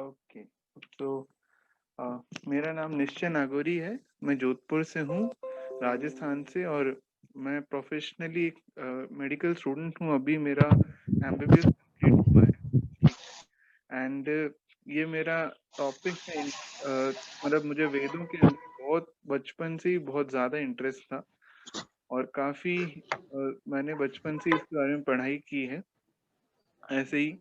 Okay. तो अ, मेरा नाम निश्चय नागौरी है। मैं जोधपुर से हूँ, राजस्थान से। और मैं प्रोफेशनली एक मेडिकल स्टूडेंट हूँ। अभी मेरा एमबीबीएस कंप्लीट हुआ है। एंड ये मेरा टॉपिक है। मतलब मुझे वेदों के अंदर बहुत बचपन से ही बहुत ज़्यादा इंटरेस्ट था, और काफ़ी मैंने बचपन से इसके बारे में पढ़ाई की है ऐसे ही।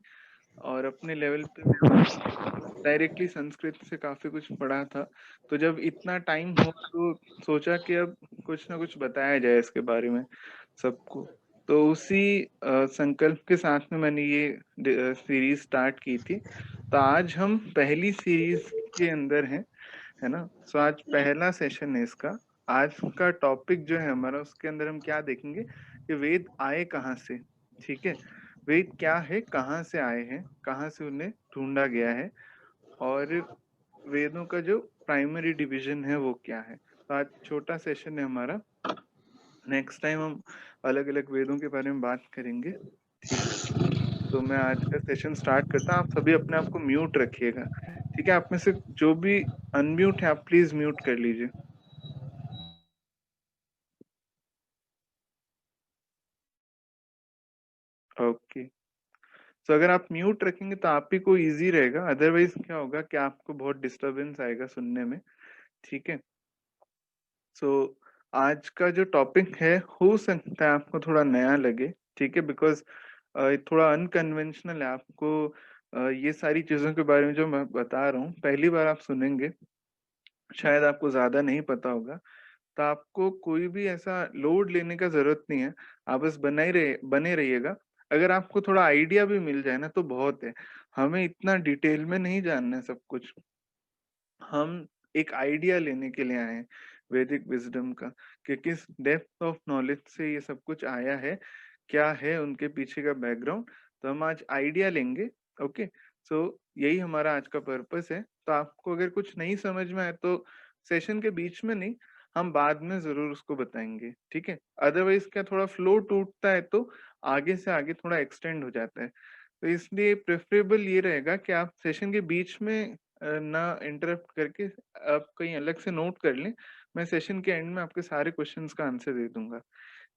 और अपने लेवल पे मैंने डायरेक्टली संस्कृत से काफी कुछ पढ़ा था। तो जब इतना टाइम हो तो सोचा कि अब कुछ ना कुछ बताया जाए इसके बारे में सबको। तो उसी संकल्प के साथ में मैंने ये सीरीज स्टार्ट की थी। तो आज हम पहली सीरीज के अंदर हैं, है ना। सो आज पहला सेशन है इसका। आज का टॉपिक जो है हमारा, उसके अंदर हम क्या देखेंगे कि वेद आए कहाँ से। ठीक है, वेद क्या है, कहाँ से आए हैं, कहाँ से उन्हें ढूंढा गया है, और वेदों का जो प्राइमरी डिवीजन है वो क्या है। तो आज छोटा सेशन है हमारा। नेक्स्ट टाइम हम अलग अलग वेदों के बारे में बात करेंगे। ठीक है, तो मैं आज का सेशन स्टार्ट करता हूँ। आप सभी अपने आप को म्यूट रखिएगा। ठीक है, आप में से जो भी अनम्यूट है आप प्लीज म्यूट कर लीजिए। ओके। तो अगर आप म्यूट रखेंगे तो आप ही को इजी रहेगा, अदरवाइज क्या होगा कि आपको बहुत डिस्टरबेंस आएगा सुनने में। ठीक है। सो आज का जो टॉपिक है हो सकता है आपको थोड़ा नया लगे। ठीक है, बिकॉज थोड़ा अनकन्वेंशनल है। आपको ये सारी चीजों के बारे में जो मैं बता रहा हूँ पहली बार आप सुनेंगे, शायद आपको ज्यादा नहीं पता होगा। तो आपको कोई भी ऐसा लोड लेने का जरूरत नहीं है। आप बस बने रहिएगा। अगर आपको थोड़ा आइडिया भी मिल जाए ना तो बहुत है। हमें इतना डिटेल में नहीं जानना है सब कुछ। हम एक आइडिया लेने के लिए आए हैं वैदिक विजडम का, कि किस डेप्थ ऑफ नॉलेज से ये सब कुछ आया है, क्या है उनके पीछे का बैकग्राउंड। तो हम आज आइडिया लेंगे। ओके। सो यही हमारा आज का पर्पस है। तो आपको अगर कुछ नहीं समझ में आए तो सेशन के बीच में नहीं, हम बाद में जरूर उसको बताएंगे। ठीक है, अदरवाइज क्या थोड़ा फ्लो टूटता है तो आगे से आगे थोड़ा एक्सटेंड हो जाता है। तो इसलिए प्रेफरेबल ये रहेगा कि आप सेशन के बीच में ना इंटरप्ट करके आप कहीं अलग से नोट कर लें। मैं सेशन के एंड में आपके सारे क्वेश्चंस का आंसर दे दूंगा।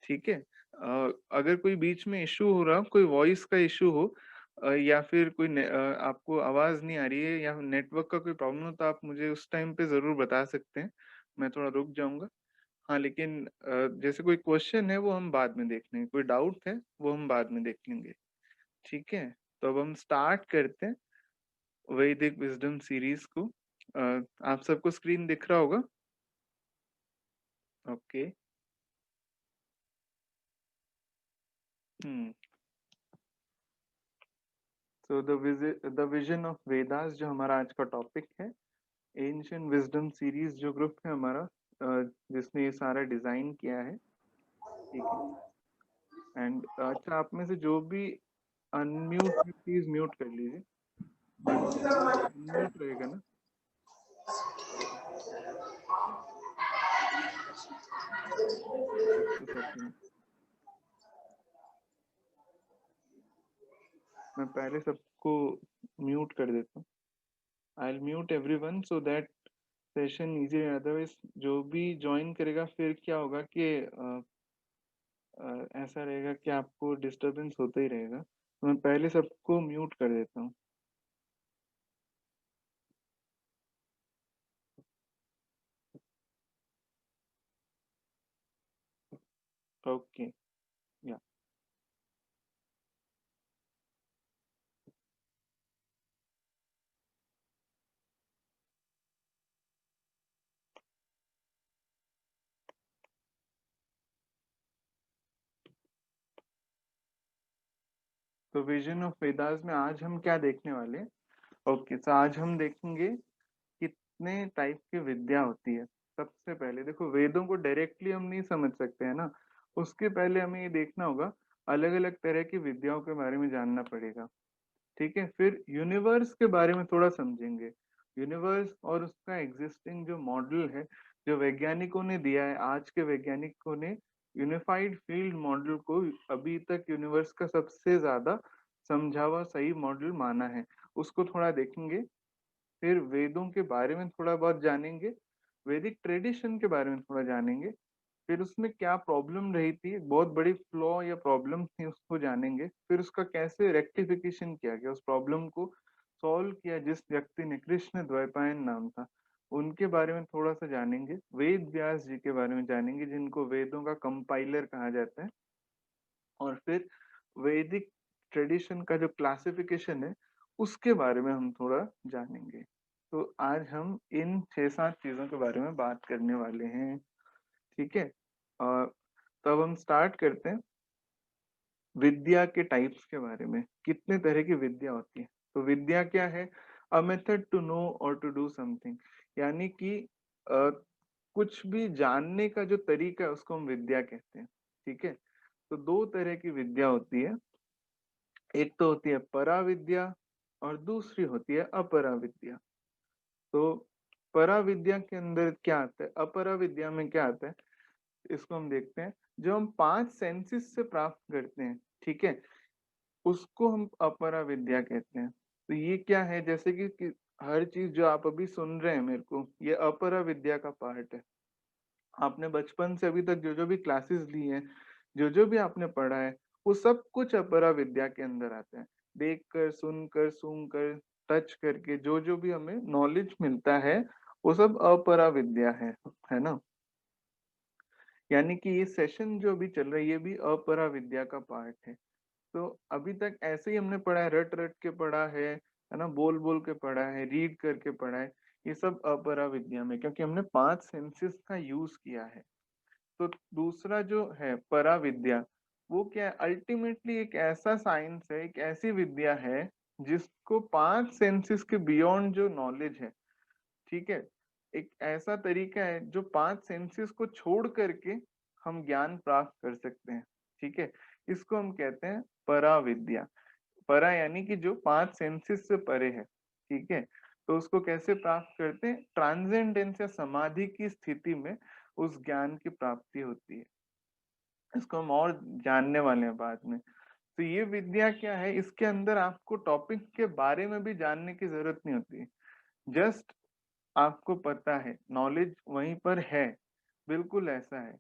ठीक है। अगर कोई बीच में इशू हो रहा हो, कोई वॉइस का इशू हो, या फिर कोई आपको आवाज नहीं आ रही है या नेटवर्क का कोई प्रॉब्लम हो, तो आप मुझे उस टाइम पे जरूर बता सकते हैं। मैं थोड़ा रुक जाऊंगा। हाँ, लेकिन जैसे कोई क्वेश्चन है वो हम बाद में देख लेंगे, कोई डाउट है वो हम बाद में देख लेंगे। ठीक है। तो अब हम स्टार्ट करते हैं वैदिक विजडम सीरीज को। आप सबको स्क्रीन दिख रहा होगा। Okay. Hmm. So the vision of Vedas जो हमारा आज का टॉपिक है, एंशिएंट विजडम सीरीज जो ग्रुप है हमारा, जिसने ये सारा डिजाइन किया है। ठीक है। एंड अच्छा, आप में से जो भी अनम्यूट है प्लीज म्यूट कर लीजिए। अनम्यूट रहेगा ना। जस्ट सेकंड, मैं पहले सबको म्यूट कर देता हूँ। I will mute everyone so that session easy. Otherwise जो भी ज्वाइन करेगा फिर क्या होगा कि ऐसा रहेगा कि आपको डिस्टरबेंस होता ही रहेगा। तो मैं पहले सबको म्यूट कर देता हूँ। ओके। या तो विजन ऑफ वेदास में आज हम क्या देखने वाले हैं। ओके, तो आज हम देखेंगे कितने टाइप की विद्या होती है। सबसे पहले देखो, वेदों को डायरेक्टली हम नहीं समझ सकते हैं ना। उसके पहले हमें ये देखना होगा, अलग अलग तरह की विद्याओं के बारे में जानना पड़ेगा। ठीक है, फिर यूनिवर्स के बारे में थोड़ा समझेंगे। यूनिवर्स और उसका एग्जिस्टिंग जो मॉडल है, जो वैज्ञानिकों ने दिया है, आज के वैज्ञानिकों ने यूनिफाइड फील्ड मॉडल को अभी तक यूनिवर्स का सबसे ज्यादा समझा हुआ सही मॉडल माना है, उसको थोड़ा देखेंगे। फिर वेदों के बारे में थोड़ा बहुत जानेंगे, वैदिक ट्रेडिशन के बारे में थोड़ा जानेंगे, फिर उसमें क्या प्रॉब्लम रही थी, बहुत बड़ी फ्लॉ या प्रॉब्लम थी उसको जानेंगे, फिर उसका कैसे रेक्टिफिकेशन किया गया, उस प्रॉब्लम को सॉल्व किया जिस व्यक्ति ने, कृष्ण द्वैपायन नाम था, उनके बारे में थोड़ा सा जानेंगे, वेद व्यास जी के बारे में जानेंगे जिनको वेदों का कंपाइलर कहा जाता है, और फिर वैदिक ट्रेडिशन का जो क्लासिफिकेशन है उसके बारे में हम थोड़ा जानेंगे। तो आज हम इन 6-7 चीजों के बारे में बात करने वाले हैं, ठीक है। और तब हम स्टार्ट करते हैं विद्या के टाइप्स के बारे में, कितने तरह की विद्या होती है। तो विद्या क्या है? अ मेथड टू नो और टू डू समथिंग, यानी कि अ, कुछ भी जानने का जो तरीका है उसको हम विद्या कहते हैं, ठीक है। तो दो तरह की विद्या होती है, एक तो होती है पराविद्या और दूसरी होती है अपराविद्या। तो पराविद्या के अंदर क्या आता है, अपराविद्या में क्या आता है, इसको हम देखते हैं। जो हम 5 सेंसेस से प्राप्त करते हैं, ठीक है, उसको हम अपरा विद्या कहते हैं। तो ये क्या है, जैसे कि हर चीज जो आप अभी सुन रहे हैं मेरे को, ये अपरा विद्या का पार्ट है। आपने बचपन से अभी तक जो जो भी क्लासेस ली हैं, जो जो भी आपने पढ़ा है, वो सब कुछ अपरा विद्या के अंदर आता है। देख कर, सुनकर, सूंघकर, टच करके जो जो भी हमें नॉलेज मिलता है वो सब अपरा विद्या है ना। यानी कि ये सेशन जो अभी चल रहा है ये भी अपरा विद्या का पार्ट है। तो अभी तक ऐसे ही हमने पढ़ा है, रट रट के पढ़ा है ना, बोल बोल के पढ़ा है, रीड करके पढ़ा है, ये सब अपरा विद्या में, क्योंकि हमने 5 सेंसेस का यूज किया है। तो दूसरा जो है परा विद्या, वो क्या है, अल्टीमेटली एक ऐसा साइंस है, एक ऐसी विद्या है जिसको 5 सेंसेस के बियॉन्ड जो नॉलेज है, ठीक है, एक ऐसा तरीका है जो 5 सेंसेस को छोड़ करके हम ज्ञान प्राप्त कर सकते हैं, ठीक है। इसको हम कहते हैं परा विद्या। परा यानी कि जो 5 सेंसेस से परे है, ठीक है। तो उसको कैसे प्राप्त करते हैं, ट्रांसेंडेंस या समाधि की स्थिति में उस ज्ञान की प्राप्ति होती है। इसको हम और जानने वाले हैं बाद में। तो ये विद्या क्या है, इसके अंदर आपको टॉपिक के बारे में भी जानने की जरूरत नहीं होती, जस्ट आपको पता है, नॉलेज वहीं पर है, बिल्कुल ऐसा है।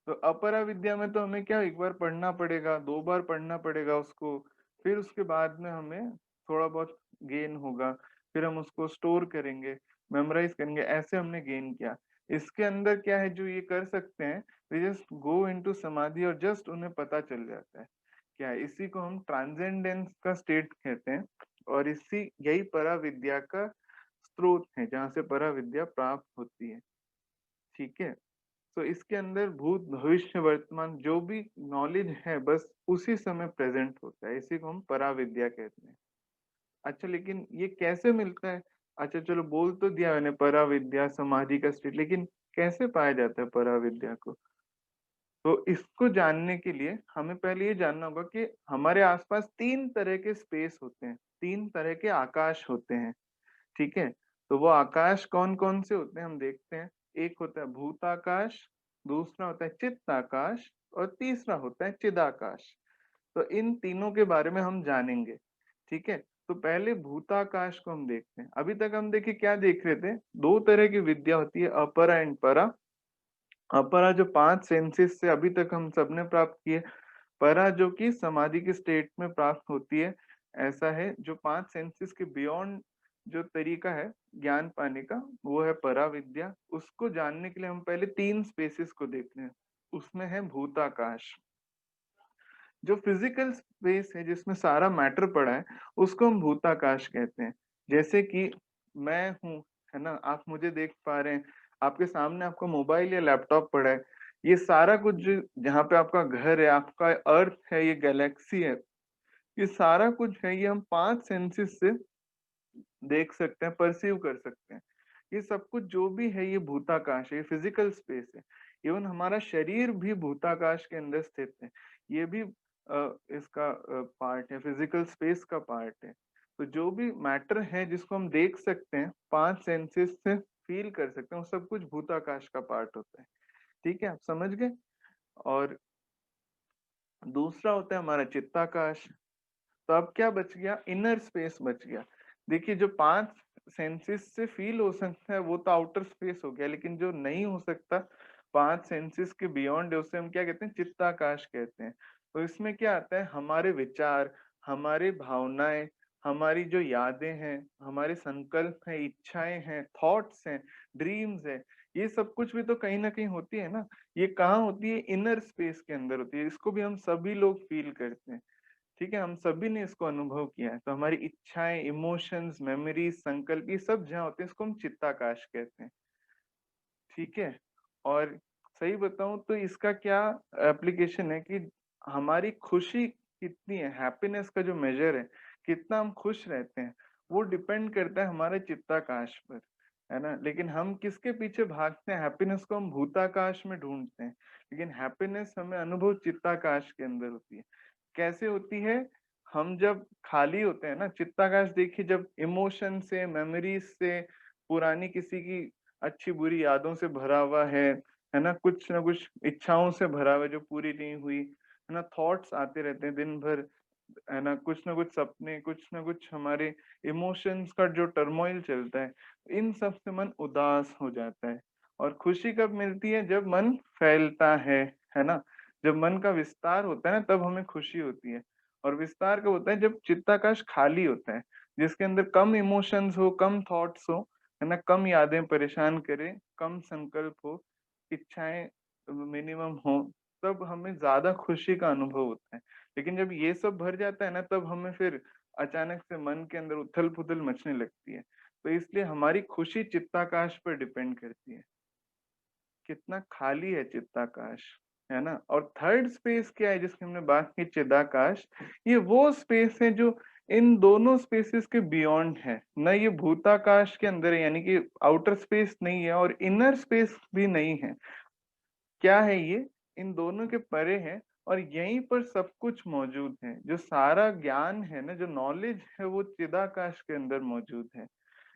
तो अपरा विद्या में तो हमें क्या, एक बार पढ़ना पड़ेगा, 2 बार पढ़ना पड़ेगा उसको, फिर उसके बाद में हमें थोड़ा बहुत गेन होगा, फिर हम उसको स्टोर करेंगे, मेमोराइज करेंगे, ऐसे हमने गेन किया। इसके अंदर क्या है जो ये कर सकते हैं, वे जस्ट गो इनटू समाधि और जस्ट उन्हें पता चल जाता है क्या है। इसी को हम ट्रांसेंडेंस का स्टेट कहते हैं, और इसी यही परा विद्या का स्रोत है जहाँ से परा विद्या प्राप्त होती है, ठीक है। तो इसके अंदर भूत भविष्य वर्तमान जो भी नॉलेज है बस उसी समय प्रेजेंट होता है, इसी को हम परा विद्या कहते हैं। अच्छा, लेकिन ये कैसे मिलता है? अच्छा चलो, बोल तो दिया मैंने परा विद्या समाधि का स्टेट, लेकिन कैसे पाया जाता है परा विद्या को? तो इसको जानने के लिए हमें पहले ये जानना होगा कि हमारे आसपास 3 तरह के स्पेस होते हैं, 3 तरह के आकाश होते हैं, ठीक है। तो वो आकाश कौन कौन से होते हैं हम देखते हैं। एक होता है भूताकाश, दूसरा होता है चित्ताकाश, और तीसरा होता है चिदाकाश। तो इन तीनों के बारे में हम जानेंगे, ठीक है। तो पहले भूताकाश को हम देखते हैं। अभी तक हम देखिए क्या देख रहे थे, 2 तरह की विद्या होती है, अपरा एंड परा। अपरा जो 5 सेंसेस से अभी तक हम सबने प्राप्त किए, परा जो कि समाधि के स्टेट में प्राप्त होती है। ऐसा है जो 5 सेंसेस के बियॉन्ड जो तरीका है ज्ञान पाने का, वो है परा विद्या। उसको जानने के लिए हम पहले 3 स्पेसेस को देखते हैं। उसमें है भूताकाश, जो फिजिकल स्पेस है जिसमें सारा मैटर पड़ा है, उसको हम भूताकाश कहते हैं। जैसे कि मैं हूँ, है ना, आप मुझे देख पा रहे हैं, आपके सामने आपका मोबाइल या लैपटॉप पड़ा है, ये सारा कुछ जहाँ पे आपका घर है, आपका अर्थ है, ये गैलेक्सी है, ये सारा कुछ है, ये हम 5 सेंसेस से देख सकते हैं, परसीव कर सकते हैं। ये सब कुछ जो भी है ये भूताकाश है, ये फिजिकल स्पेस है। इवन हमारा शरीर भी भूताकाश के अंदर स्थित है, ये भी इसका पार्ट है, फिजिकल स्पेस का पार्ट है। तो जो भी मैटर है जिसको हम देख सकते हैं, 5 सेंसेस से फील कर सकते हैं, वो सब कुछ भूताकाश का पार्ट होता है, ठीक है, आप समझ गए। और दूसरा होता है हमारा चित्ताकाश। तो अब क्या बच गया, इनर स्पेस बच गया। देखिए जो 5 सेंसेस से फील हो सकता है वो तो आउटर स्पेस हो गया, लेकिन जो नहीं हो सकता 5 सेंसेस के बियॉन्ड है उसे हम क्या कहते हैं, चित्ताकाश कहते हैं। तो इसमें क्या आता है, हमारे विचार, हमारी भावनाएं, हमारी जो यादें हैं, हमारे संकल्प हैं, इच्छाएं हैं, थॉट्स हैं, ड्रीम्स हैं, ये सब कुछ भी तो कहीं ना कहीं होती है ना। ये कहाँ होती है, इनर स्पेस के अंदर होती है। इसको भी हम सभी लोग फील करते हैं, ठीक है, हम सभी ने इसको अनुभव किया है। तो हमारी इच्छाएं, इमोशंस, मेमोरीज, संकल्प, ये सब जहाँ होते हैं इसको हम चित्ताकाश कहते हैं, ठीक है। और सही बताऊं तो इसका क्या एप्लीकेशन है कि हमारी खुशी कितनी है, हैप्पीनेस का जो मेजर है, कितना हम खुश रहते हैं, वो डिपेंड करता है हमारे चित्ताकाश पर, है ना। लेकिन हम किसके पीछे भागते हैं, हैप्पीनेस को हम भूताकाश में ढूंढते हैं, लेकिन हैप्पीनेस हमें अनुभव चित्ताकाश के अंदर होती है। कैसे होती है, हम जब खाली होते हैं ना, चित्ताकाश देखिए, जब इमोशन से, मेमोरीज से, पुरानी किसी की अच्छी बुरी यादों से भरा हुआ है ना कुछ इच्छाओं से भरा हुआ है जो पूरी नहीं हुई, है ना, थॉट्स आते रहते हैं दिन भर, है ना कुछ सपने, कुछ ना कुछ हमारे इमोशंस का जो टर्मोइल चलता है, इन सब से मन उदास हो जाता है। और खुशी कब मिलती है, जब मन फैलता है ना, जब मन का विस्तार होता है ना, तब हमें खुशी होती है। और विस्तार कब होता है, जब चित्ताकाश खाली होता है, जिसके अंदर कम इमोशंस हो, कम थॉट्स हो, है ना, कम यादें परेशान करें, कम संकल्प हो, इच्छाएं मिनिमम हो, तब हमें ज्यादा खुशी का अनुभव होता है। लेकिन जब ये सब भर जाता है ना, तब हमें फिर अचानक से मन के अंदर उथल पुथल मचने लगती है। तो इसलिए हमारी खुशी चित्ताकाश पर डिपेंड करती है, कितना खाली है चित्ताकाश, है ना। और थर्ड स्पेस क्या है जिसकी हमने बात की, चिदाकाश, ये वो स्पेस है जो इन दोनों स्पेसेस के बियॉन्ड है ना। ये भूताकाश के अंदर है, यानी कि आउटर स्पेस नहीं है और इनर स्पेस भी नहीं है। क्या है ये, इन दोनों के परे है, और यहीं पर सब कुछ मौजूद है। जो सारा ज्ञान है ना, जो नॉलेज है, वो चिदाकाश के अंदर मौजूद है।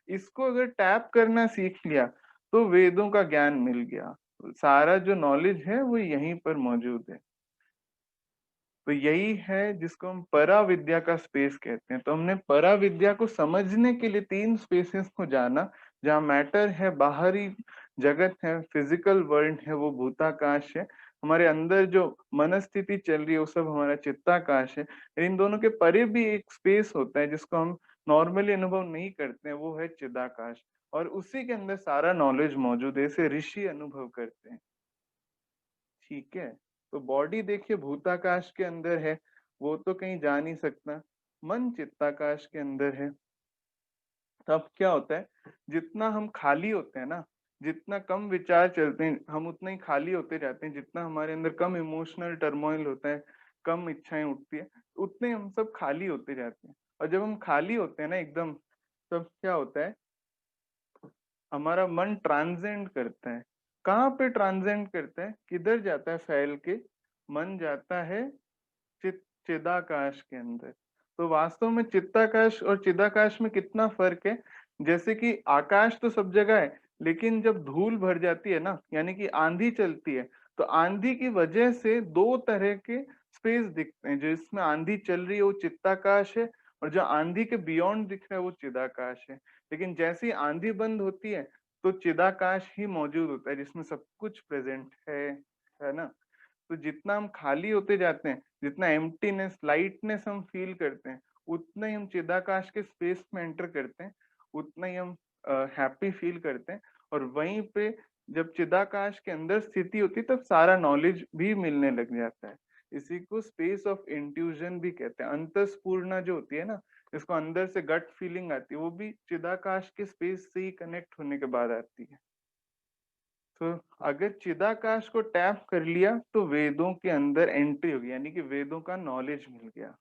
इसको अगर टैप करना सीख लिया तो वेदों का ज्ञान मिल गया। सारा जो नॉलेज है वो यहीं पर मौजूद है। तो यही है जिसको हम परा विद्या का स्पेस कहते हैं। तो हमने परा विद्या को समझने के लिए 3 स्पेसेस को जाना। जहाँ मैटर है, बाहरी जगत है, फिजिकल वर्ल्ड है, वो भूताकाश है। हमारे अंदर जो मनस्थिति चल रही है वो सब हमारा चित्ताकाश है। इन दोनों के परे भी एक स्पेस होता है जिसको हम नॉर्मली अनुभव नहीं करते हैं, वो है चिदाकाश। और उसी के अंदर सारा नॉलेज मौजूद है, इसे ऋषि अनुभव करते हैं, ठीक है। तो बॉडी देखिए भूताकाश के अंदर है, वो तो कहीं जा नहीं सकता। मन चित्ताकाश के अंदर है। तब क्या होता है, जितना हम खाली होते हैं ना, जितना कम विचार चलते हैं, हम उतना ही खाली होते जाते हैं। जितना हमारे अंदर कम इमोशनल टर्मोइल होता है, कम इच्छाएं उठती है, उतने हम सब खाली होते जाते हैं। और जब हम खाली होते हैं ना एकदम, तब क्या होता है, हमारा मन ट्रांसेंड करता है। कहाँ पे ट्रांसेंड करता है, किधर जाता है फैल के, मन जाता है चिदाकाश के अंदर। तो वास्तव में चित्ताकाश और चिदाकाश में कितना फर्क है। जैसे कि आकाश तो सब जगह है, लेकिन जब धूल भर जाती है ना, यानी कि आंधी चलती है, तो आंधी की वजह से 2 तरह के स्पेस दिखते हैं। जिसमें आंधी चल रही है वो चित्ताकाश है, और जो आंधी के बियॉन्ड दिख रहा है वो चिदाकाश है। लेकिन जैसे ही आंधी बंद होती है तो चिदाकाश ही मौजूद होता है, जिसमें सब कुछ प्रेजेंट है ना। तो जितना हम खाली होते जाते हैं, जितना एम्प्टीनेस, लाइटनेस हम फील करते हैं, उतना ही हम चिदाकाश के स्पेस में एंटर करते हैं, उतना ही हम हैप्पी फील करते हैं। और वहीं पे जब चिदाकाश के अंदर स्थिति होती है तब सारा नॉलेज भी मिलने लग जाता है। इसी को स्पेस ऑफ इंट्यूजन भी कहते हैं। अंतस्पूर्णा जो होती है ना, जिसको अंदर से गट फीलिंग आती है, वो भी चिदाकाश के स्पेस से ही कनेक्ट होने के बाद आती है। तो अगर चिदाकाश को टैप कर लिया तो वेदों के अंदर एंट्री होगी, यानी कि वेदों का नॉलेज मिल गया,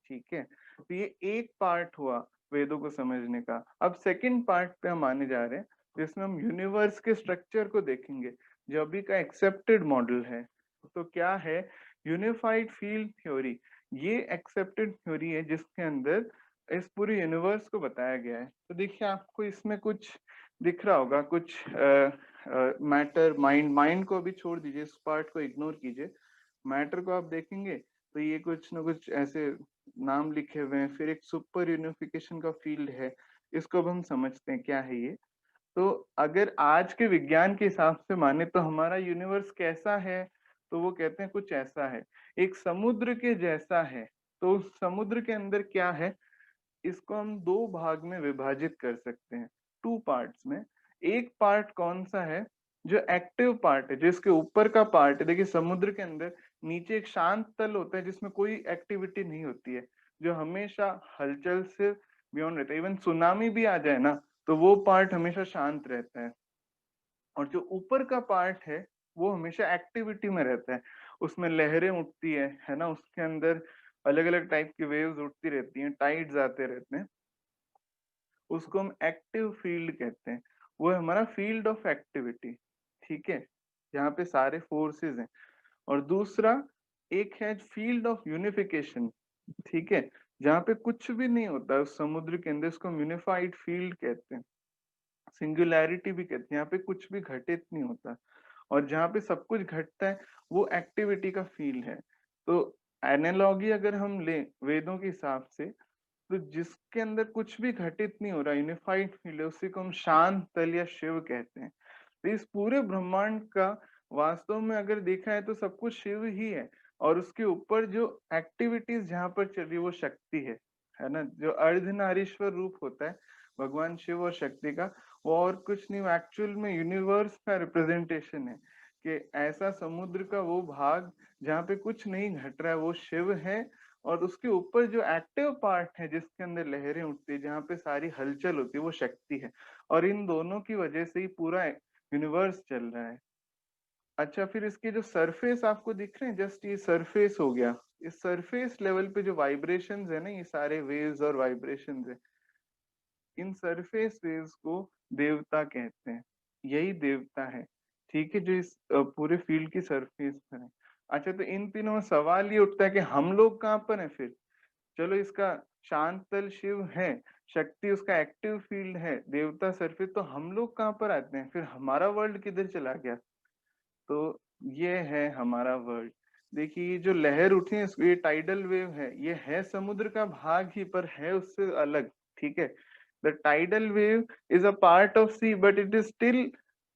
ठीक है। तो ये एक पार्ट हुआ वेदों को समझने का। अब सेकंड पार्ट पे हम आने जा रहे हैं, जिसमें हम यूनिवर्स के स्ट्रक्चर को देखेंगे, जो अभी का एक्सेप्टेड मॉडल है। तो क्या है, यूनिफाइड फील्ड थ्योरी। ये एक्सेप्टेड थ्योरी है जिसके अंदर इस पूरे यूनिवर्स को बताया गया है। तो देखिए आपको इसमें कुछ दिख रहा होगा, कुछ मैटर, माइंड को अभी छोड़ दीजिए, इस पार्ट को इग्नोर कीजिए। मैटर को आप देखेंगे तो ये कुछ ना कुछ ऐसे नाम लिखे हुए हैं। फिर एक सुपर यूनिफिकेशन का फील्ड है, इसको अब हम समझते हैं क्या है ये। तो अगर आज के विज्ञान के हिसाब से माने तो हमारा यूनिवर्स कैसा है, तो वो कहते हैं कुछ ऐसा है, एक समुद्र के जैसा है। तो उस समुद्र के अंदर क्या है, इसको हम दो भाग में विभाजित कर सकते हैं, टू पार्ट्स में। एक पार्ट कौन सा है, जो एक्टिव पार्ट है, जो इसके ऊपर का पार्ट है। देखिए समुद्र के अंदर नीचे एक शांत तल होता है जिसमें कोई एक्टिविटी नहीं होती है, जो हमेशा हलचल से बियॉन्ड रहता है। इवन सुनामी भी आ जाए ना तो वो पार्ट हमेशा शांत रहता है। और जो ऊपर का पार्ट है वो हमेशा एक्टिविटी में रहता है, उसमें लहरें उठती है ना, उसके अंदर अलग अलग टाइप की वेव्स उठती रहती हैं, टाइड्स आते रहते हैं। उसको हम एक्टिव फील्ड कहते हैं, वो है हमारा फील्ड ऑफ एक्टिविटी। ठीक है, जहाँ पे सारे फोर्सेस हैं। और दूसरा एक है फील्ड ऑफ यूनिफिकेशन। ठीक है, जहाँ पे कुछ भी नहीं होता है उस समुद्र के अंदर, इसको यूनिफाइड फील्ड कहते हैं, सिंगुलैरिटी भी कहते हैं। यहाँ पे कुछ भी घटित नहीं होता, और जहाँ पे सब कुछ घटता है वो एक्टिविटी का फील्ड है। तो एनालॉगी अगर हम लें वेदों के हिसाब से, तो जिसके अंदर कुछ भी घटित नहीं हो रहा, यूनिफाइड फील्ड है, उसी को हम शांत तल या शिव कहते हैं। तो इस पूरे ब्रह्मांड का वास्तव में अगर देखा है तो सब कुछ शिव ही है, और उसके ऊपर जो एक्टिविटीज जहाँ पर चल रही है वो शक्ति है ना। जो अर्धनारीश्वर रूप होता है भगवान शिव और शक्ति का, वो और कुछ नहीं, एक्चुअल में यूनिवर्स का रिप्रेजेंटेशन है। कि ऐसा समुद्र का वो भाग जहाँ पे कुछ नहीं घट रहा है वो शिव है, और उसके ऊपर जो एक्टिव पार्ट है जिसके अंदर लहरें उठती है, जहाँ पे सारी हलचल होती है, वो शक्ति है। और इन दोनों की वजह से ही पूरा यूनिवर्स चल रहा है। अच्छा, फिर इसके जो सरफेस आपको दिख रहे हैं, जस्ट ये सरफेस हो गया। इस सरफेस लेवल पे जो वाइब्रेशंस है ना, ये सारे वेव्स और वाइब्रेशंस है, इन सरफेस वेव्स को देवता कहते हैं। यही देवता है, ठीक है, जो इस पूरे फील्ड की सरफेस पर है। अच्छा, तो इन तीनों में सवाल ये उठता है कि हम लोग कहाँ पर हैं फिर। चलो, इसका शांत तल शिव है, शक्ति उसका एक्टिव फील्ड है, देवता सरफेस, तो हम लोग कहाँ पर आते हैं फिर, हमारा वर्ल्ड किधर चला गया। तो ये है हमारा वर्ल्ड। देखिए ये जो लहर उठी है ये टाइडल वेव है, ये है समुद्र का भाग ही पर है उससे अलग। ठीक है, the tidal wave is a part of sea but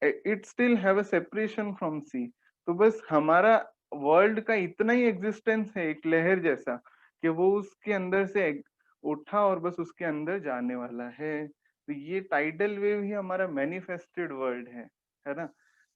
it still have a separation from sea. तो बस हमारा वर्ल्ड का इतना ही एग्जिस्टेंस है एक लहर जैसा, कि वो उसके अंदर से उठा और बस उसके अंदर जाने वाला है। तो ये टाइडल वेव ही हमारा मैनिफेस्टेड वर्ल्ड है ना।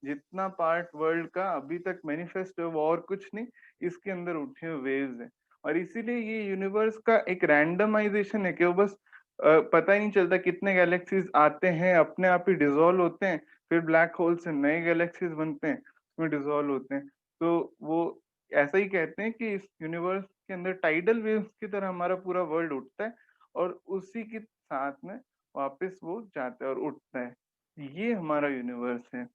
जितना पार्ट वर्ल्ड का अभी तक मैनिफेस्ट है वो और कुछ नहीं, इसके अंदर उठे हुए वेव्स हैं। और इसीलिए ये यूनिवर्स का एक रैंडमाइजेशन है कि वो बस पता ही नहीं चलता कितने गैलेक्सीज आते हैं, अपने आप ही डिसॉल्व होते हैं, फिर ब्लैक होल से नए गैलेक्सीज बनते हैं, उसमें डिसॉल्व होते हैं। तो वो ऐसा ही कहते हैं कि इस यूनिवर्स के अंदर टाइडल वेव्स की तरह हमारा पूरा वर्ल्ड उठता है, और उसी के साथ में वापस वो जाता है और उठता है। ये हमारा यूनिवर्स है।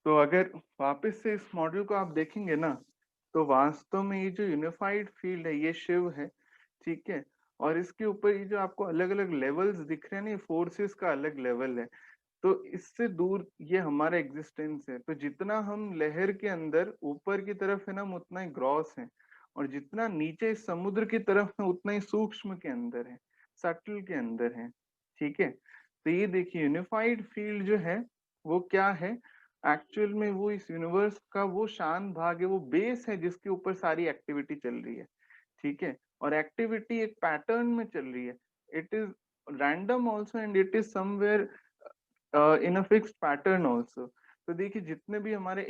तो अगर वापस से इस मॉडल को आप देखेंगे ना, तो वास्तव में ये जो यूनिफाइड फील्ड है ये शिव है। ठीक है, और इसके ऊपर ये जो आपको अलग अलग लेवल्स दिख रहे हैं ना, फोर्सेस का अलग लेवल है। तो इससे दूर ये हमारा एग्जिस्टेंस है। तो जितना हम लहर के अंदर ऊपर की तरफ है ना, हम उतना ही ग्रॉस है, और जितना नीचे इस समुद्र की तरफ है उतना ही सूक्ष्म के अंदर है, सटल के अंदर है। ठीक है, तो ये देखिए यूनिफाइड फील्ड जो है वो क्या है, एक्चुअल में वो इस यूनिवर्स का वो शांत भाग है, वो बेस है जिसके ऊपर सारी एक्टिविटी चल रही है। ठीक है, और एक्टिविटी एक पैटर्न में चल रही है। It is random also and it is somewhere in a fixed pattern also. तो देखिए जितने भी हमारे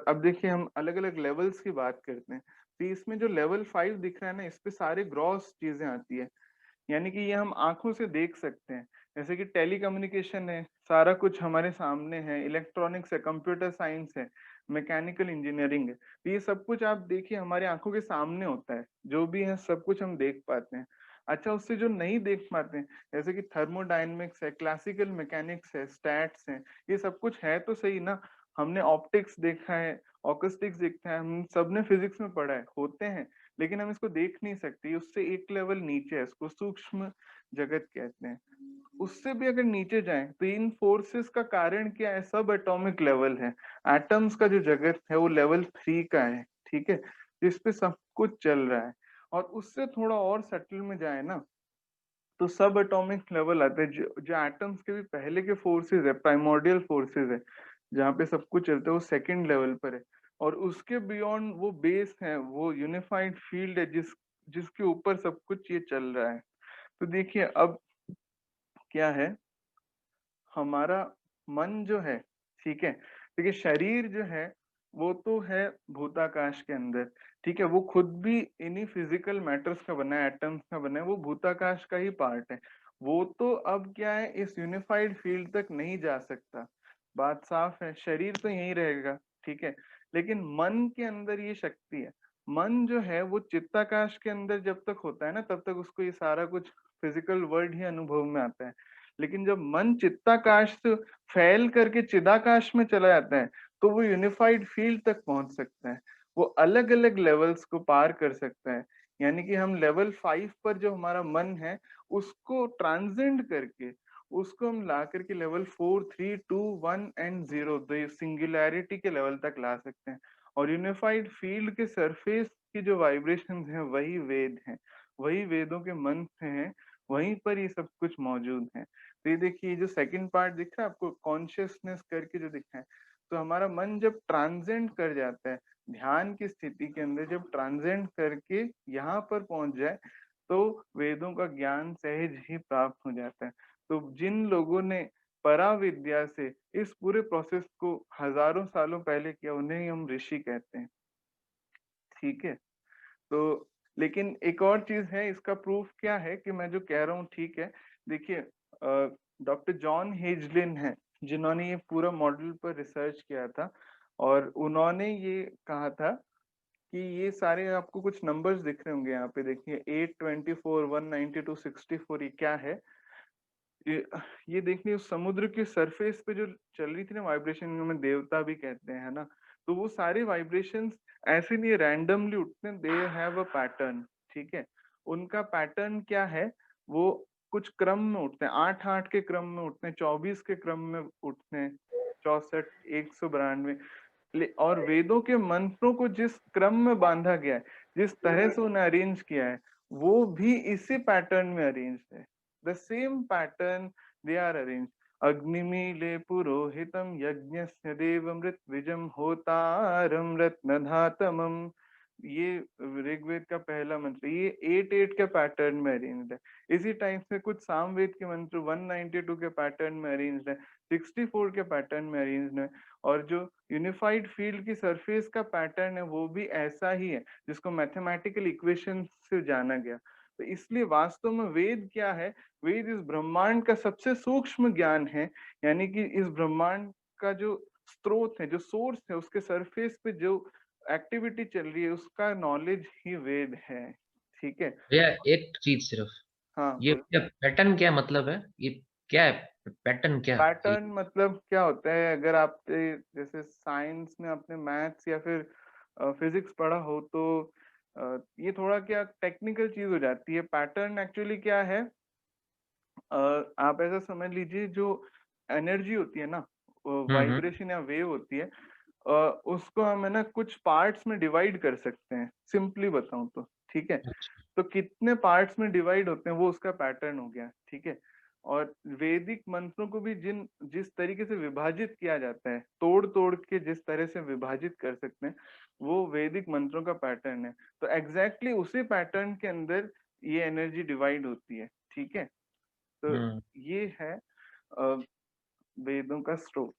अब देखिए हम अलग अलग लेवल्स की बात करते हैं, तो इसमें जो लेवल 5 दिख रहा है ना, इस पे सारे ग्रॉस चीजें आती है। यानी कि ये हम आंखों से देख सकते हैं, जैसे कि टेलीकम्युनिकेशन है, सारा कुछ हमारे सामने है, इलेक्ट्रॉनिक्स है, कंप्यूटर साइंस है, मैकेनिकल इंजीनियरिंग है, तो ये सब कुछ आप देखिए हमारे आंखों के सामने होता है, जो भी है सब कुछ हम देख पाते हैं। अच्छा, उससे जो नहीं देख पाते हैं, जैसे कि थर्मोडायनेमिक्स है, क्लासिकल मैकेनिक्स है, स्टैट्स है, ये सब कुछ है तो सही ना। हमने ऑप्टिक्स देखा है, ऑकस्टिक्स देखा है, हम सबने फिजिक्स में पढ़ा है, होते हैं, लेकिन हम इसको देख नहीं सकते। उससे एक लेवल नीचे है, इसको सूक्ष्म जगत कहते हैं। उससे भी अगर नीचे जाएं तो इन फोर्सेस का कारण क्या है, सब एटॉमिक लेवल है। एटम्स का जो जगत है वो लेवल 3 का है। ठीक है, जिस पे सब कुछ चल रहा है। और उससे थोड़ा और सटल में जाए ना, तो सब एटॉमिक लेवल आते हैं, जो एटम्स के भी पहले के फोर्सेस है, प्राइमोर्डियल फोर्सेस है, जहाँ पे सब कुछ चलता है, वो सेकंड लेवल पर है। और उसके बियॉन्ड वो बेस है, वो यूनिफाइड फील्ड है, जिसके ऊपर सब कुछ ये चल रहा है। तो देखिए अब क्या है, हमारा मन जो है, ठीक है, देखिए शरीर जो है वो तो है भूताकाश के अंदर, ठीक है, वो खुद भी इन्हीं फिजिकल मैटर्स का बना है, एटम्स का बना है, वो भूताकाश का ही पार्ट है। वो तो अब क्या है, इस यूनिफाइड फील्ड तक नहीं जा सकता, बात साफ है, शरीर तो यहीं रहेगा, ठीक है। लेकिन मन के अंदर ये शक्ति है, मन जो है वो चित्ताकाश के अंदर जब तक होता है ना, तब तक उसको ये सारा कुछ फिजिकल वर्ल्ड ही अनुभव में आता है। लेकिन जब मन चित्ताकाश से फैल करके चिदाकाश में चला जाता है, तो वो यूनिफाइड फील्ड तक पहुंच सकता है, वो अलग अलग लेवल्स को पार कर सकता है। यानी कि हम लेवल 5 पर जो हमारा मन है, उसको ट्रांसेंड करके, उसको हम ला करके लेवल 4, 3, 2, 1 एंड 0, द सिंगुलैरिटी के लेवल तक ला सकते हैं। और यूनिफाइड फील्ड के सरफेस की जो वाइब्रेशंस हैं, वही वेद हैं, वही वेदों के मंत्र हैं, वहीं पर ये सब कुछ मौजूद है। तो ये देखिए, जो सेकंड पार्ट दिख रहा है आपको, कॉन्शियसनेस करके जो दिखा है, तो हमारा मन जब ट्रांसेंड कर जाता है, ध्यान की स्थिति के अंदर जब ट्रांसेंड करके यहाँ पर पहुंच जाए, तो वेदों का ज्ञान सहज ही प्राप्त हो जाता है। तो जिन लोगों ने पराविद्या से इस पूरे प्रोसेस को हजारों सालों पहले किया, उन्हें ही हम ऋषि कहते हैं, ठीक है। तो लेकिन एक और चीज है, इसका प्रूफ क्या है कि मैं जो कह रहा हूँ ठीक है। देखिए, डॉक्टर जॉन हेजलिन है, जिन्होंने ये पूरा मॉडल पर रिसर्च किया था, और उन्होंने ये कहा था कि ये सारे आपको कुछ नंबर्स दिख रहे होंगे यहाँ पे, देखिए 824, 192, 64, ये क्या है, ये ये देखिए उस समुद्र के सरफेस पे जो चल रही थी ना वाइब्रेशन, में देवता भी कहते हैं, है ना। तो वो सारे वाइब्रेशंस ऐसे नहीं रैंडमली उठते हैं, दे हैव अ पैटर्न, ठीक है। उनका पैटर्न क्या है, वो कुछ क्रम में उठते हैं, 8-8 के क्रम में उठते हैं, 24 के क्रम में उठते हैं, 64, 192। और वेदों के मंत्रों को जिस क्रम में बांधा गया है, जिस तरह से उन्हें अरेंज किया है, वो भी इसी पैटर्न में अरेंज है, the same pattern they are arrange. अग्निमीले पुरोहितम यज्ञस्य देवमृत्विजम होतारम रत्नधातमम, ये ऋग्वेद का पहला मंत्र, ये 8-8 के पैटर्न में अरेंज्ड है। इसी टाइप से कुछ सामवेद के मंत्र 192 के पैटर्न में अरेंज्ड है, 64 के पैटर्न में अरेंज्ड है। और जो यूनिफाइड फील्ड की सरफेस का पैटर्न है, वो भी ऐसा ही है, जिसको मैथमेटिकल इक्वेशन से जाना गया। तो इसलिए वास्तव में वेद क्या है, वेद इस ब्रह्मांड का सबसे सूक्ष्म ज्ञान है। यानी कि इस ब्रह्मांड का जो स्रोत है, जो सोर्स है, उसके सरफेस पे जो एक्टिविटी चल रही है, उसका नॉलेज ही वेद है, ठीक है। भैया एक चीज सिर्फ, हाँ ये बोल। पैटर्न क्या मतलब है, ये क्या है, पैटर्न क्या है? पैटर्न मतलब क्या होता है, अगर आपने जैसे साइंस में आपने मैथ्स या फिर फिजिक्स पढ़ा हो, तो ये थोड़ा क्या टेक्निकल चीज हो जाती है। पैटर्न एक्चुअली क्या है, आप ऐसा समझ लीजिए, जो एनर्जी होती है ना, हम्म। वाइब्रेशन या वेव होती है, उसको हम है ना कुछ पार्ट्स में डिवाइड कर सकते हैं, सिंपली बताऊं तो, ठीक है। अच्छा। तो कितने पार्ट्स में डिवाइड होते हैं, वो उसका पैटर्न हो गया, ठीक है। और वैदिक मंत्रों को भी जिस तरीके से विभाजित किया जाता है, तोड़ तोड़ के जिस तरह से विभाजित कर सकते हैं, वो वैदिक मंत्रों का पैटर्न है। तो एग्जैक्टली उसी पैटर्न के अंदर ये एनर्जी डिवाइड होती है, ठीक है। तो हम्म। ये है अ, वेदों का स्रोत,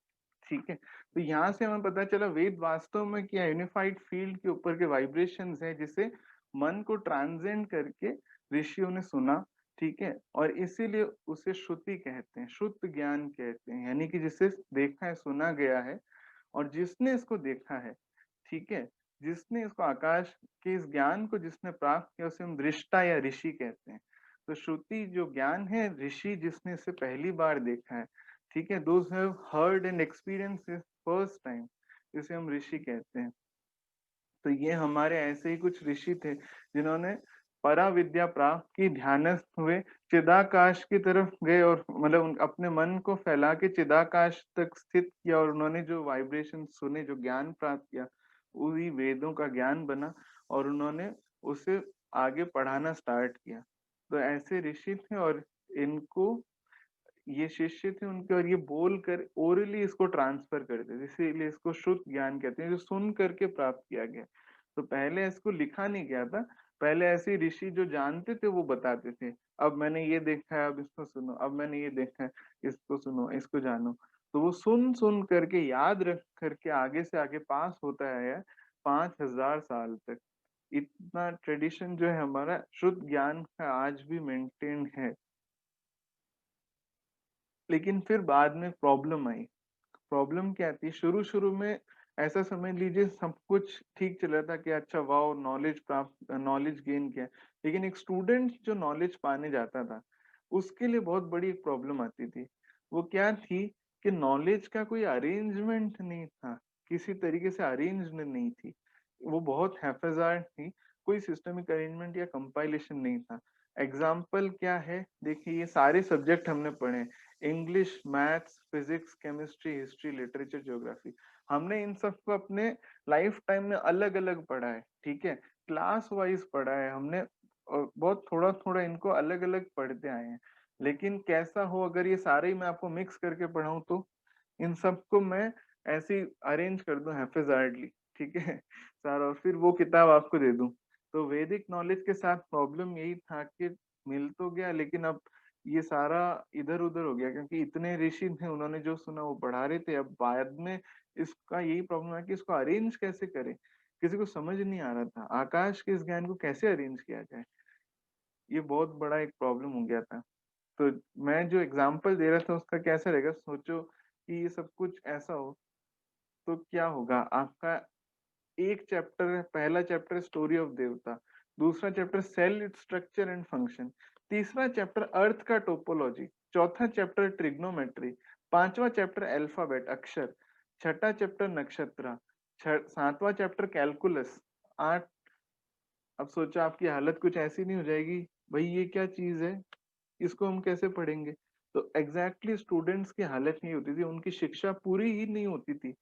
ठीक है। तो यहाँ से हमें पता चला वेद वास्तव में क्या, यूनिफाइड फील्ड के ऊपर के वाइब्रेशंस है, जिसे मन को ट्रांसेंड करके ऋषियों ने सुना, ठीक है। और इसीलिए उसे श्रुति कहते हैं, शुद्ध ज्ञान कहते हैं, यानी कि जिसे देखा है, सुना गया है, और जिसने इसको देखा है, ठीक है, जिसने इसको आकाश के इस ज्ञान को जिसने प्राप्त किया, उसे हम दृष्टा या ऋषि कहते हैं। तो श्रुति जो ज्ञान है, ऋषि जिसने इसे पहली बार देखा है, ठीक है, those have heard and experience it first time, इसे हम ऋषि कहते हैं। तो ये हमारे ऐसे ही कुछ ऋषि थे, जिन्होंने परा विद्या प्राप्त की, ध्यानस्थ हुए, चिदाकाश की तरफ गए, और मतलब अपने मन को फैला के चिदाकाश तक स्थित किया, और उन्होंने जो वाइब्रेशन सुने, जो ज्ञान प्राप्त किया, वही वेदों का ज्ञान बना, और उन्होंने उसे आगे पढ़ाना स्टार्ट किया। तो ऐसे ऋषि थे और इनको ये शिष्य थे उनके, और ये बोल कर ओरली इसको ट्रांसफर करते थे, इसीलिए इसको श्रुत ज्ञान कहते हैं, जो सुन करके प्राप्त किया गया। तो पहले इसको लिखा नहीं गया था, पहले ऐसे ऋषि जो जानते थे वो बताते थे, अब मैंने ये देखा है, अब इसको सुनो, अब मैंने ये देखा है, इसको सुनो, इसको जानो। तो वो सुन सुन करके याद रख करके आगे से आगे पास होता है 5,000 साल तक। इतना ट्रेडिशन जो है हमारा शुद्ध ज्ञान का आज भी मेंटेन है। लेकिन फिर बाद में प्रॉब्लम आई। प्रॉब्लम क्या थी, शुरू शुरू में ऐसा समझ लीजिए सब कुछ ठीक चल रहा था कि अच्छा वाओ नॉलेज प्राप्त, नॉलेज गेन किया। लेकिन एक स्टूडेंट जो नॉलेज पाने जाता था उसके लिए बहुत बड़ी एक प्रॉब्लम आती थी। वो क्या थी कि नॉलेज का कोई अरेंजमेंट नहीं था, किसी तरीके से अरेंज नहीं थी, वो बहुत हैफेजार्ड थी, कोई सिस्टमिक अरेंजमेंट या कंपाइलेशन नहीं था। एग्जाम्पल क्या है, देखिए ये सारे सब्जेक्ट हमने पढ़े, English, maths, physics, chemistry, history, literature, geography, हमने इन सबको अपने लाइफ टाइम में अलग अलग पढ़ा है, ठीक है, क्लास वाइज पढ़ा है हमने, और बहुत थोड़ा थोड़ा इनको अलग अलग पढ़ते आए हैं। लेकिन कैसा हो अगर ये सारे ही मैं आपको मिक्स करके पढ़ाऊं, तो इन सबको मैं ऐसे ही अरेंज कर दूं हैफेजार्डली, ठीक है सर, और फिर वो किताब आपको दे दूं। तो वैदिक नॉलेज के साथ प्रॉब्लम यही था कि मिल तो गया, लेकिन अब ये सारा इधर उधर हो गया, क्योंकि इतने ऋषि थे, उन्होंने जो सुना वो पढ़ा रहे थे। अब बाद में इसका यही प्रॉब्लम है कि इसको अरेंज कैसे करें, किसी को समझ नहीं आ रहा था आकाश के इस ज्ञान को कैसे अरेंज किया जाए। ये बहुत बड़ा एक प्रॉब्लम हो गया था। तो मैं जो एग्जाम्पल दे रहा था उसका कैसा रहेगा, सोचो कि ये सब कुछ ऐसा हो तो क्या होगा आपका। एक चैप्टर है, पहला चैप्टर स्टोरी ऑफ देवता, दूसरा chapter cell structure and function, तीसरा चैप्टर अर्थ का टोपोलॉजी, चौथा चैप्टर ट्रिग्नोमेट्री, पांचवा चैप्टर अल्फाबेट अक्षर, छठा चैप्टर नक्षत्र, सातवां चैप्टर कैलकुलस, आठ। अब सोचो आपकी हालत कुछ ऐसी नहीं हो जाएगी, भाई ये क्या चीज है, इसको हम कैसे पढ़ेंगे। तो एग्जैक्टली स्टूडेंट्स की हालत नहीं होती थी, उनकी शिक्षा पूरी ही नहीं होती थी।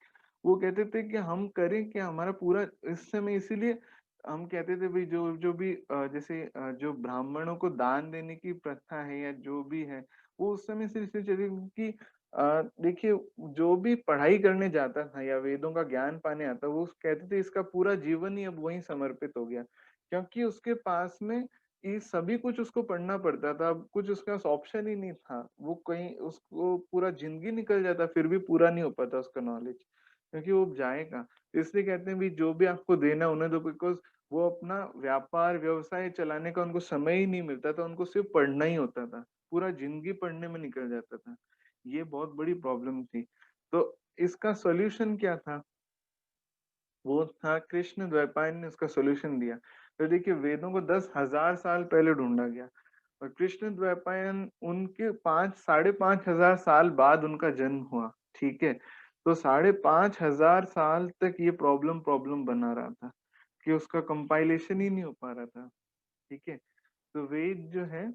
वो कहते थे कि हम करें क्या, हमारा पूरा इस समय, इसीलिए हम कहते थे भाई जो जो भी जैसे जो ब्राह्मणों को दान देने की प्रथा है या जो भी है, वो उस समय सिर्फ इसलिए चली क्योंकि देखिए जो भी पढ़ाई करने जाता था या वेदों का ज्ञान पाने आता, वो कहते थे इसका पूरा जीवन ही अब वहीं समर्पित हो गया, क्योंकि उसके पास में ये सभी कुछ उसको पढ़ना पड़ता था, अब कुछ उसका ऑप्शन ही नहीं था। वो कहीं उसको पूरा जिंदगी निकल जाता फिर भी पूरा नहीं हो पाता उसका नॉलेज, क्योंकि वो जाएगा। इसलिए कहते हैं भी जो भी आपको देना उन्हें दो, बिकॉज वो अपना व्यापार व्यवसाय चलाने का उनको समय ही नहीं मिलता था, उनको सिर्फ पढ़ना ही होता था, पूरा जिंदगी पढ़ने में निकल जाता था। ये बहुत बड़ी प्रॉब्लम थी। तो इसका सॉल्यूशन क्या था, वो था कृष्ण द्वैपायन ने उसका सॉल्यूशन दिया। तो देखिए वेदों को 10,000 साल पहले ढूंढा गया, और कृष्ण द्वैपायन उनके 5,500 साल बाद उनका जन्म हुआ, ठीक है। तो 5,500 साल तक ये प्रॉब्लम प्रॉब्लम बना रहा था कि उसका कंपाइलेशन ही नहीं हो पा रहा था, ठीक है। तो वेद जो है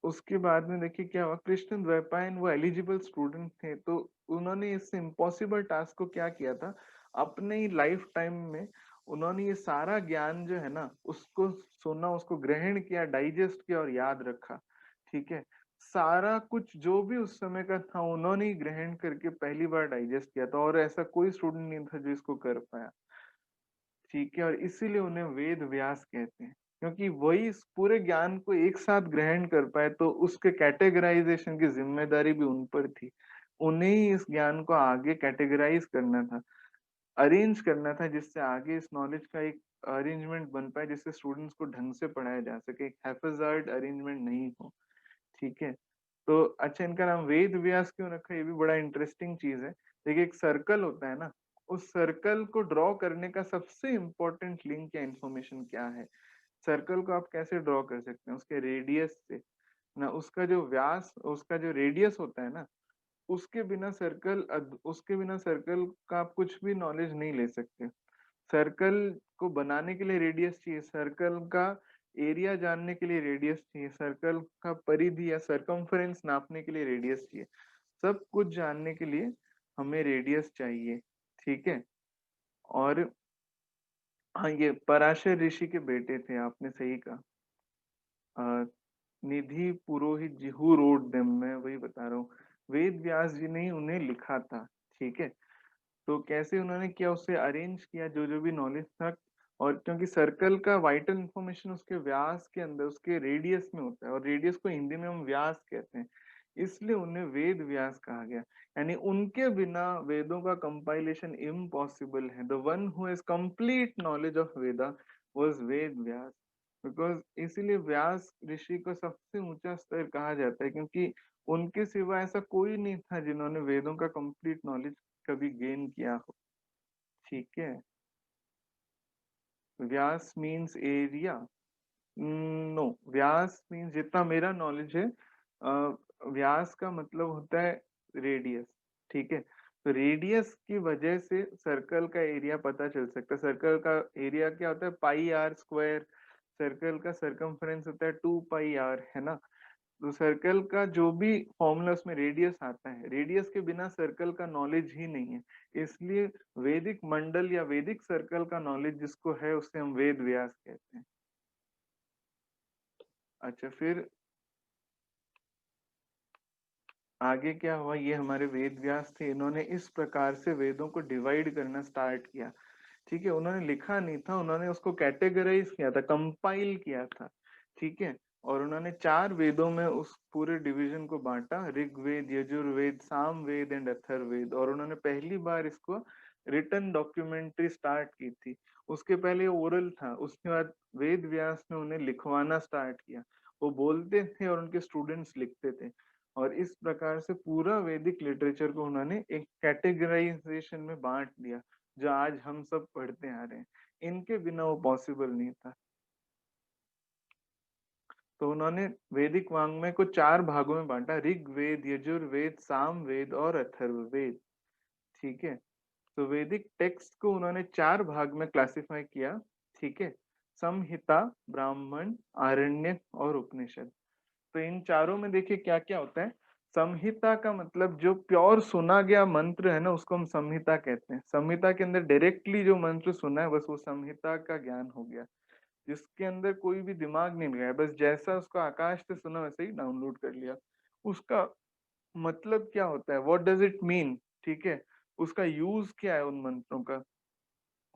उसके बाद में देखिए क्या हुआ, कृष्ण द्वैपायन वो एलिजिबल स्टूडेंट थे, तो उन्होंने इस इम्पॉसिबल टास्क को क्या किया था, अपने ही लाइफ टाइम में उन्होंने ये सारा ज्ञान जो है ना उसको सुना, उसको ग्रहण किया, डाइजेस्ट किया और याद रखा, ठीक है। सारा कुछ जो भी उस समय का था उन्होंने ही ग्रहण करके पहली बार डाइजेस्ट किया था, और ऐसा कोई स्टूडेंट नहीं था जो इसको कर पाया, ठीक है। और इसीलिए उन्हें वेद व्यास कहते हैं, क्योंकि वही इस पूरे ज्ञान को एक साथ ग्रहण कर पाए, तो उसके कैटेगराइजेशन की जिम्मेदारी भी उन पर थी। उन्हें ही इस ज्ञान को आगे कैटेगराइज करना था, अरेंज करना था, जिससे आगे इस नॉलेज का एक अरेंजमेंट बन पाए, जिससे स्टूडेंट्स को ढंग से पढ़ाया जा सके, एक हैफेजार्ड अरेंजमेंट नहीं हो, ठीक है। तो अच्छा इनका नाम वेद व्यास क्यों रखा, ये भी बड़ा इंटरेस्टिंग चीज है। देखिए एक सर्कल होता है ना, उस सर्कल को ड्रॉ करने का सबसे इम्पोर्टेंट लिंक या इंफॉर्मेशन क्या है। सर्कल को आप कैसे ड्रॉ कर सकते हैं, उसके रेडियस से ना, उसका जो व्यास, उसका जो रेडियस होता है ना, उसके बिना सर्कल का आप कुछ भी नॉलेज नहीं ले सकते। सर्कल को बनाने के लिए रेडियस चाहिए, सर्कल का एरिया जानने के लिए रेडियस चाहिए, सर्कल का परिधि या सरकमफरेंस नापने के लिए रेडियस चाहिए, सब कुछ जानने के लिए हमें रेडियस चाहिए, ठीक है। और हाँ, ये पराशर ऋषि के बेटे थे, आपने सही कहा। निधि पुरोहित जी हु रोट देम, मैं वही बता रहा हूँ। वेद व्यास जी ने ही उन्हें लिखा था, ठीक है। तो कैसे उन्होंने किया, उससे अरेंज किया जो जो भी नॉलेज था। और क्योंकि सर्कल का वाइटल इंफॉर्मेशन उसके व्यास के अंदर, उसके रेडियस में होता है, और रेडियस को हिंदी में हम व्यास कहते हैं, इसलिए उन्हें वेद व्यास कहा गया। यानी उनके बिना वेदों का कंपाइलेशन इम्पॉसिबल है। The one who has complete knowledge of Veda was Ved Vyas. Because इसीलिए व्यास ऋषि को सबसे ऊंचा स्तर कहा जाता है, क्योंकि उनके सिवा ऐसा कोई नहीं था जिन्होंने वेदों का कंप्लीट नॉलेज कभी गेन किया हो, ठीक है। व्यास मीन्स एरिया, नो, व्यास मीन्स जितना मेरा नॉलेज है, व्यास का मतलब होता है रेडियस, ठीक है। तो रेडियस की वजह से सर्कल का एरिया पता चल सकता है। सर्कल का एरिया क्या होता है, पाई आर स्क्वायर। सर्कल का सरकमफ्रेंस होता है 2 पाई आर, है ना। तो सर्कल का जो भी फॉर्मूला उसमें रेडियस आता है, रेडियस के बिना सर्कल का नॉलेज ही नहीं है। इसलिए वैदिक मंडल या वैदिक सर्कल का नॉलेज जिसको है उसे हम वेद व्यास कहते हैं। अच्छा, फिर आगे क्या हुआ, ये हमारे वेद व्यास थे, इन्होंने इस प्रकार से वेदों को डिवाइड करना स्टार्ट किया, ठीक है। उन्होंने लिखा नहीं था, उन्होंने उसको कैटेगराइज किया था, कंपाइल किया था, ठीक है। और उन्होंने 4 वेदों में उस पूरे डिवीजन को बांटा, ऋग्वेद, यजुर्वेद, सामवेद एंड अथर्ववेद। और उन्होंने पहली बार इसको रिटन डॉक्यूमेंट्री स्टार्ट की थी। उसके पहले ओरल था, उसके बाद वेद व्यास ने उन्हें लिखवाना स्टार्ट किया। वो बोलते थे और उनके स्टूडेंट्स लिखते थे। और इस प्रकार से पूरा वैदिक लिटरेचर को उन्होंने एक कैटेगराइजेशन में बांट दिया, जो आज हम सब पढ़ते आ रहे हैं। इनके बिना वो पॉसिबल नहीं था। तो उन्होंने वैदिक वाङ्मय को 4 भागों में बांटा, ऋग्वेद, यजुर्वेद, सामवेद और अथर्ववेद, ठीक है। तो वैदिक टेक्स्ट को उन्होंने 4 भाग में क्लासिफाई किया, ठीक है। संहिता, ब्राह्मण, आरण्यक और उपनिषद। तो इन चारों में देखिए क्या क्या होता है। संहिता का मतलब जो प्योर सुना गया मंत्र है ना, उसको हम संहिता कहते हैं। संहिता के अंदर डायरेक्टली जो मंत्र सुना है, बस वो संहिता का ज्ञान हो गया, जिसके अंदर कोई भी दिमाग नहीं लगाया, बस जैसा उसको आकाश से सुना वैसे ही डाउनलोड कर लिया। उसका मतलब क्या होता है, व्हाट डज इट मीन, ठीक है। उसका यूज क्या है उन मंत्रों का,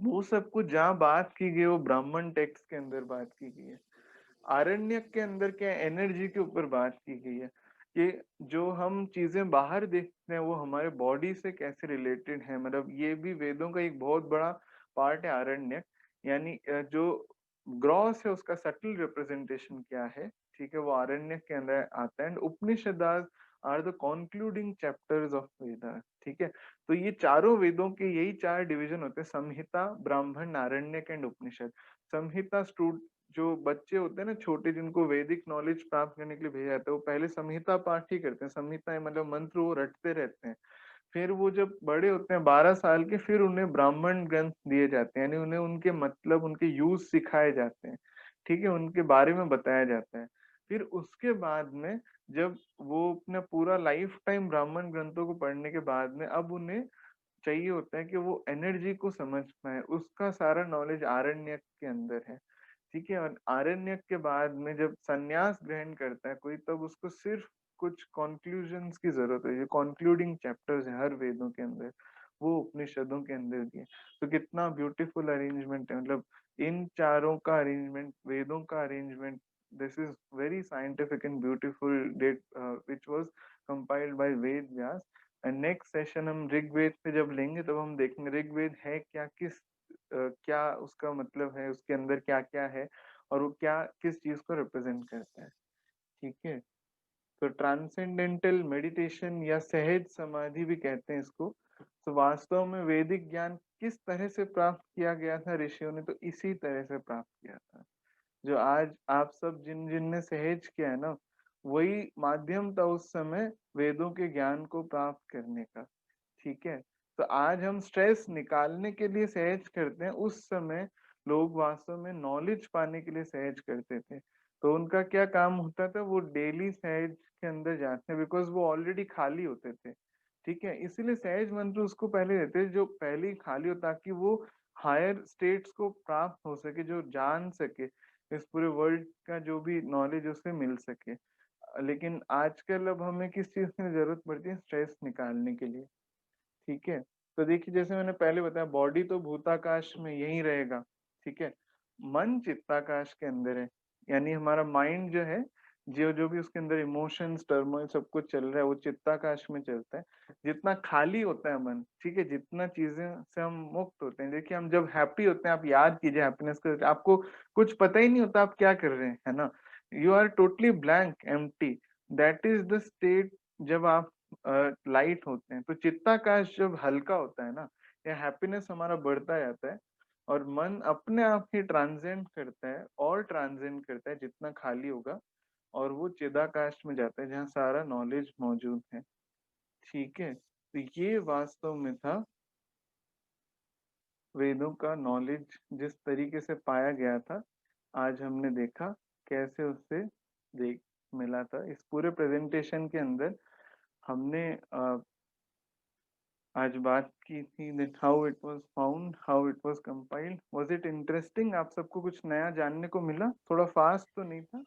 वो सब कुछ जहाँ बात की गई वो ब्राह्मण टेक्स्ट के अंदर बात की गई है। आरण्यक के अंदर क्या एनर्जी के ऊपर बात की गई है, कि जो हम चीजें बाहर देखते हैं वो हमारे बॉडी से कैसे रिलेटेड है। मतलब ये भी वेदों का एक बहुत बड़ा पार्ट है आरण्यक। यानी जो ग्रॉस है उसका सटल रिप्रेजेंटेशन क्या है, ठीक है, वो आरण्यक के अंदर आता है। And Upanishads are the concluding chapters of Veda, ठीक है। तो ये चारों वेदों के यही 4 डिवीजन होते हैं, संहिता, ब्राह्मण, आरण्यक एंड उपनिषद। संहिता जो बच्चे होते हैं ना छोटे, जिनको वैदिक नॉलेज प्राप्त करने के लिए भेजा जाता है, वो पहले संहिता पाठ ही करते हैं। संहिता मतलब मंत्र वो रटते रहते हैं। फिर वो जब बड़े होते हैं 12 साल के, फिर उन्हें ब्राह्मण ग्रंथ दिए जाते हैं, यानी उन्हें उनके मतलब उनके यूज सिखाए जाते हैं, ठीक है, उनके बारे में बताया जाता है। फिर उसके बाद में जब वो अपना पूरा लाइफ टाइम ब्राह्मण ग्रंथों को पढ़ने के बाद में अब उन्हें चाहिए होता है कि वो एनर्जी को समझ पाए, उसका सारा नॉलेज आरण्यक के अंदर है, ठीक है। और आरण्यक के बाद में जब सन्यास ग्रहण करता है कोई, तब उसको सिर्फ कुछ कॉन्क्लूजन्स की जरूरत है। जो कॉन्क्लूडिंग चैप्टर्स है हर वेदों के अंदर, वो उपनिषदों के अंदर दिए। तो कितना ब्यूटीफुल अरेंजमेंट है, मतलब इन चारों का अरेंजमेंट, वेदों का arrangement, this is very scientific and beautiful that which was compiled by Ved Vyas. And next session हम ऋग्वेद पे जब लेंगे तब हम देखेंगे ऋग्वेद है क्या, क्या उसका मतलब है, उसके अंदर क्या क्या है, और वो क्या किस चीज को रिप्रेजेंट करता है, ठीक है। तो ट्रांसेंडेंटल मेडिटेशन या सहज समाधि भी कहते हैं इसको। तो वास्तव में वैदिक ज्ञान किस तरह से प्राप्त किया गया था ऋषियों ने, तो इसी तरह से प्राप्त किया था। जो आज आप सब जिन जिन ने सहज किया है ना, वही माध्यम था उस समय वेदों के ज्ञान को प्राप्त करने का, ठीक है। तो आज हम स्ट्रेस निकालने के लिए सहज करते हैं, उस समय लोग वास्तव में नॉलेज पाने के लिए सहज करते थे। तो उनका क्या काम होता था, वो डेली सहज के अंदर जाते हैं, बिकॉज वो ऑलरेडी खाली होते थे, ठीक है। इसीलिए सहज मंत्र उसको पहले देते जो पहले ही खाली हो, ताकि वो हायर स्टेट्स को प्राप्त हो सके, जो जान सके इस पूरे वर्ल्ड का जो भी नॉलेज उसे मिल सके। लेकिन आजकल अब हमें किस चीज़ की ज़रूरत पड़ती है? स्ट्रेस निकालने के लिए, ठीक है? तो देखिए जैसे मैंने पहले बताया बॉडी तो भूताकाश में यहीं रहेगा, ठीक है? मन चित्ताकाश के अंदर है, यानी हमारा माइंड जो है, जो जो भी उसके अंदर इमोशंस, टर्मोइल सब कुछ चल रहा है वो चित्ताकाश में चलता है। जितना खाली होता है मन, ठीक है? जितना चीज़ें से हम मुक्त होते हैं, देखिए हम जब हैप्पी होते हैं, आप याद कीजिए हैप्पीनेस का आपको कुछ पता ही नहीं होता आप क्या कर रहे हैं, है ना? You are totally blank, empty, that is the state जब आप लाइट होते हैं। तो चित्ताकाश जब हल्का होता है ना, या हैप्पीनेस हमारा बढ़ता जाता है और मन अपने आप ही ट्रांसेंड करता है और ट्रांसेंड करता है जितना खाली होगा, और वो चिदाकाश में जाता है जहाँ सारा नॉलेज मौजूद है, ठीक है? तो ये वास्तव में था वेदों का नॉलेज जिस तरीके से पाया गया था, आज हमने देखा कैसे उससे देख मिला था। इस पूरे प्रेजेंटेशन के अंदर हमने आज बात की थी that how it was found, how it was compiled. Was it interesting? आप सबको कुछ नया जानने को मिला? थोड़ा फास्ट तो नहीं था?